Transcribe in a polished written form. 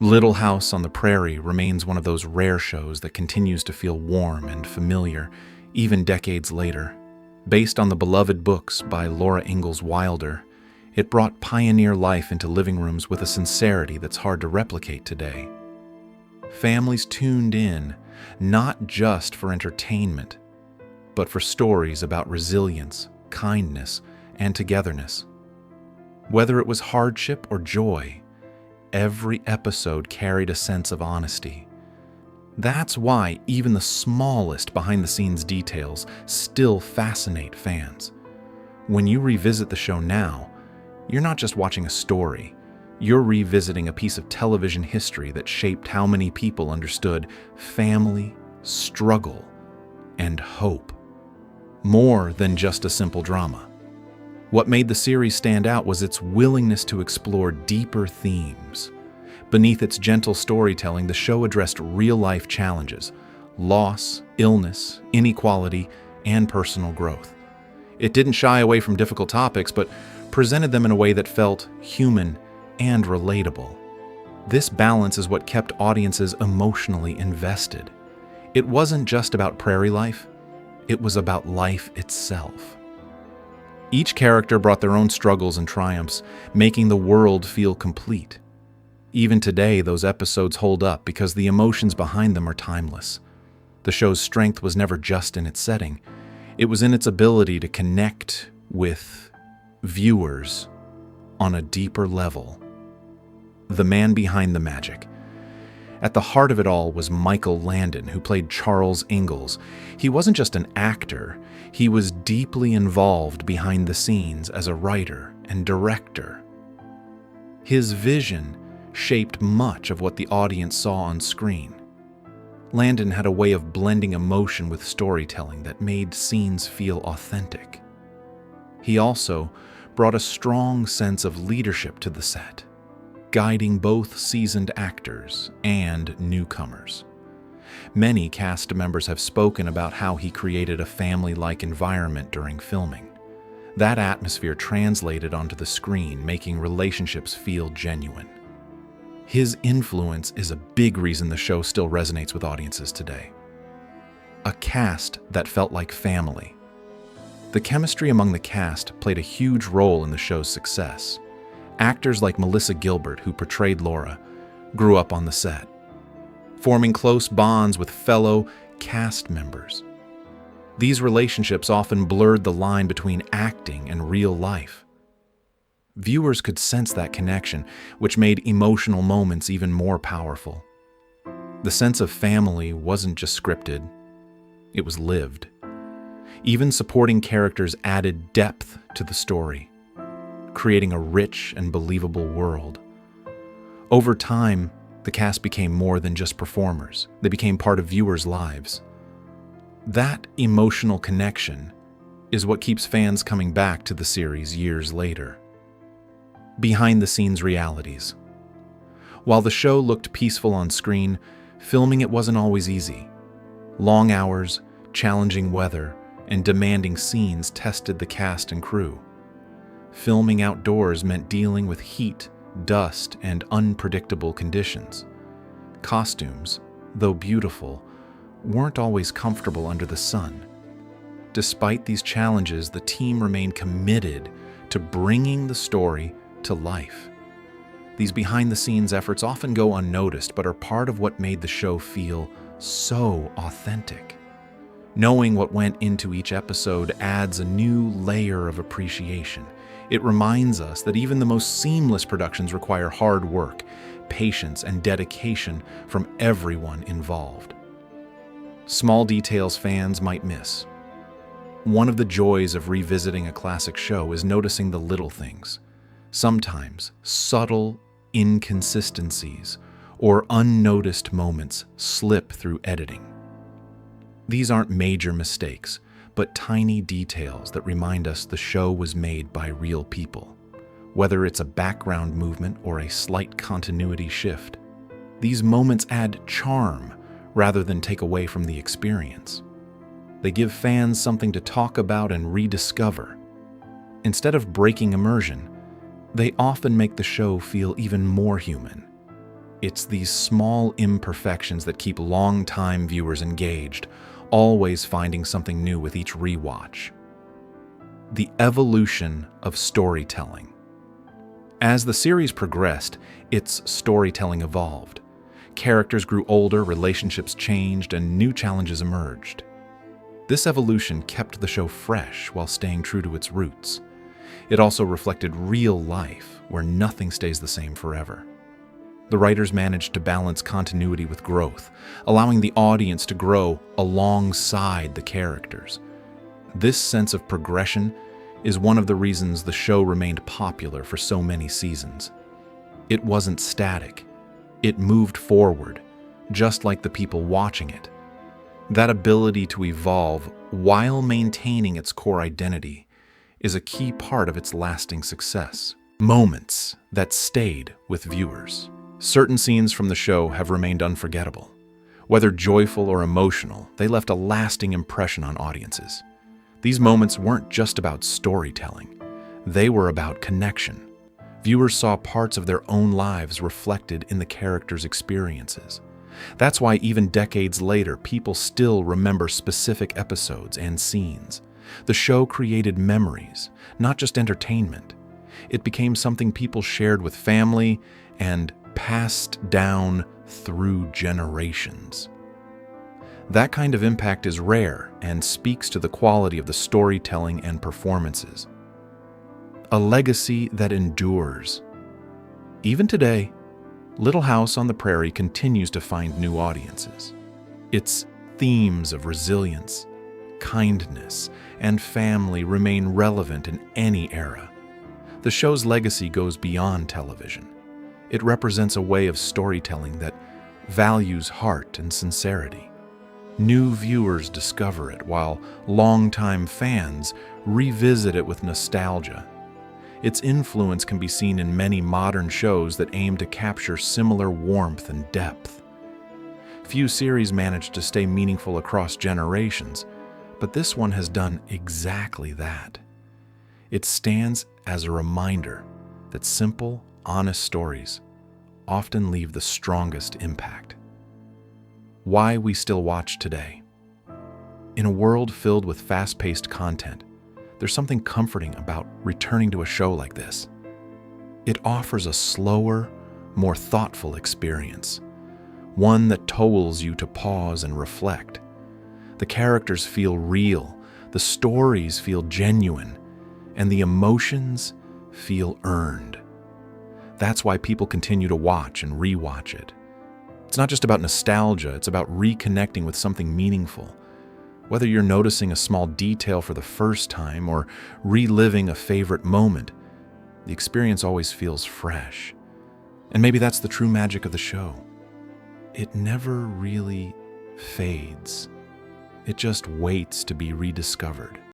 Little House on the Prairie remains one of those rare shows that continues to feel warm and familiar, even decades later. Based on the beloved books by Laura Ingalls Wilder, it brought pioneer life into living rooms with a sincerity that's hard to replicate today. Families tuned in, not just for entertainment, but for stories about resilience, kindness, and togetherness. Whether it was hardship or joy, every episode carried a sense of honesty. That's why even the smallest behind-the-scenes details still fascinate fans. When you revisit the show now, you're not just watching a story, you're revisiting a piece of television history that shaped how many people understood family, struggle, and hope. More than just a simple drama. What made the series stand out was its willingness to explore deeper themes. Beneath its gentle storytelling, the show addressed real-life challenges: loss, illness, inequality, and personal growth. It didn't shy away from difficult topics, but presented them in a way that felt human and relatable. This balance is what kept audiences emotionally invested. It wasn't just about prairie life, it was about life itself. Each character brought their own struggles and triumphs, making the world feel complete. Even today, those episodes hold up because the emotions behind them are timeless. The show's strength was never just in its setting. It was in its ability to connect with viewers on a deeper level. The man behind the magic. At the heart of it all was Michael Landon, who played Charles Ingalls. He wasn't just an actor, he was deeply involved behind the scenes as a writer and director. His vision shaped much of what the audience saw on screen. Landon had a way of blending emotion with storytelling that made scenes feel authentic. He also brought a strong sense of leadership to the set, guiding both seasoned actors and newcomers. Many cast members have spoken about how he created a family-like environment during filming. That atmosphere translated onto the screen, making relationships feel genuine. His influence is a big reason the show still resonates with audiences today. A cast that felt like family. The chemistry among the cast played a huge role in the show's success. Actors like Melissa Gilbert, who portrayed Laura, grew up on the set, forming close bonds with fellow cast members. These relationships often blurred the line between acting and real life. Viewers could sense that connection, which made emotional moments even more powerful. The sense of family wasn't just scripted, it was lived. Even supporting characters added depth to the story, creating a rich and believable world. Over time, the cast became more than just performers. They became part of viewers' lives. That emotional connection is what keeps fans coming back to the series years later. Behind-the-scenes realities. While the show looked peaceful on screen, filming it wasn't always easy. Long hours, challenging weather, and demanding scenes tested the cast and crew. Filming outdoors meant dealing with heat, dust, and unpredictable conditions. Costumes, though beautiful, weren't always comfortable under the sun. Despite these challenges, the team remained committed to bringing the story to life. These behind-the-scenes efforts often go unnoticed, but are part of what made the show feel so authentic. Knowing what went into each episode adds a new layer of appreciation. It reminds us that even the most seamless productions require hard work, patience, and dedication from everyone involved. Small details fans might miss. One of the joys of revisiting a classic show is noticing the little things. Sometimes subtle inconsistencies or unnoticed moments slip through editing. These aren't major mistakes, but tiny details that remind us the show was made by real people. Whether it's a background movement or a slight continuity shift, these moments add charm rather than take away from the experience. They give fans something to talk about and rediscover. Instead of breaking immersion, they often make the show feel even more human. It's these small imperfections that keep long-time viewers engaged, always finding something new with each rewatch. The evolution of storytelling. As the series progressed, its storytelling evolved. Characters grew older, relationships changed, and new challenges emerged. This evolution kept the show fresh while staying true to its roots. It also reflected real life, where nothing stays the same forever. The writers managed to balance continuity with growth, allowing the audience to grow alongside the characters. This sense of progression is one of the reasons the show remained popular for so many seasons. It wasn't static. It moved forward, just like the people watching it. That ability to evolve while maintaining its core identity is a key part of its lasting success. Moments that stayed with viewers. Certain scenes from the show have remained unforgettable. Whether joyful or emotional, they left a lasting impression on audiences. These moments weren't just about storytelling. They were about connection. Viewers saw parts of their own lives reflected in the characters' experiences. That's why even decades later, people still remember specific episodes and scenes. The show created memories, not just entertainment. It became something people shared with family and passed down through generations. That kind of impact is rare and speaks to the quality of the storytelling and performances. A legacy that endures. Even today, Little House on the Prairie continues to find new audiences. Its themes of resilience, kindness, and family remain relevant in any era. The show's legacy goes beyond television. It represents a way of storytelling that values heart and sincerity. New viewers discover it, while longtime fans revisit it with nostalgia. Its influence can be seen in many modern shows that aim to capture similar warmth and depth. Few series manage to stay meaningful across generations, but this one has done exactly that. It stands as a reminder that simple, honest stories often leave the strongest impact. Why we still watch today. In a world filled with fast-paced content, there's something comforting about returning to a show like this. It offers a slower, more thoughtful experience, one that tolls you to pause and reflect. The characters feel real, the stories feel genuine, and the emotions feel earned. That's why people continue to watch and rewatch it. It's not just about nostalgia, it's about reconnecting with something meaningful. Whether you're noticing a small detail for the first time or reliving a favorite moment, the experience always feels fresh. And maybe that's the true magic of the show. It never really fades. It just waits to be rediscovered.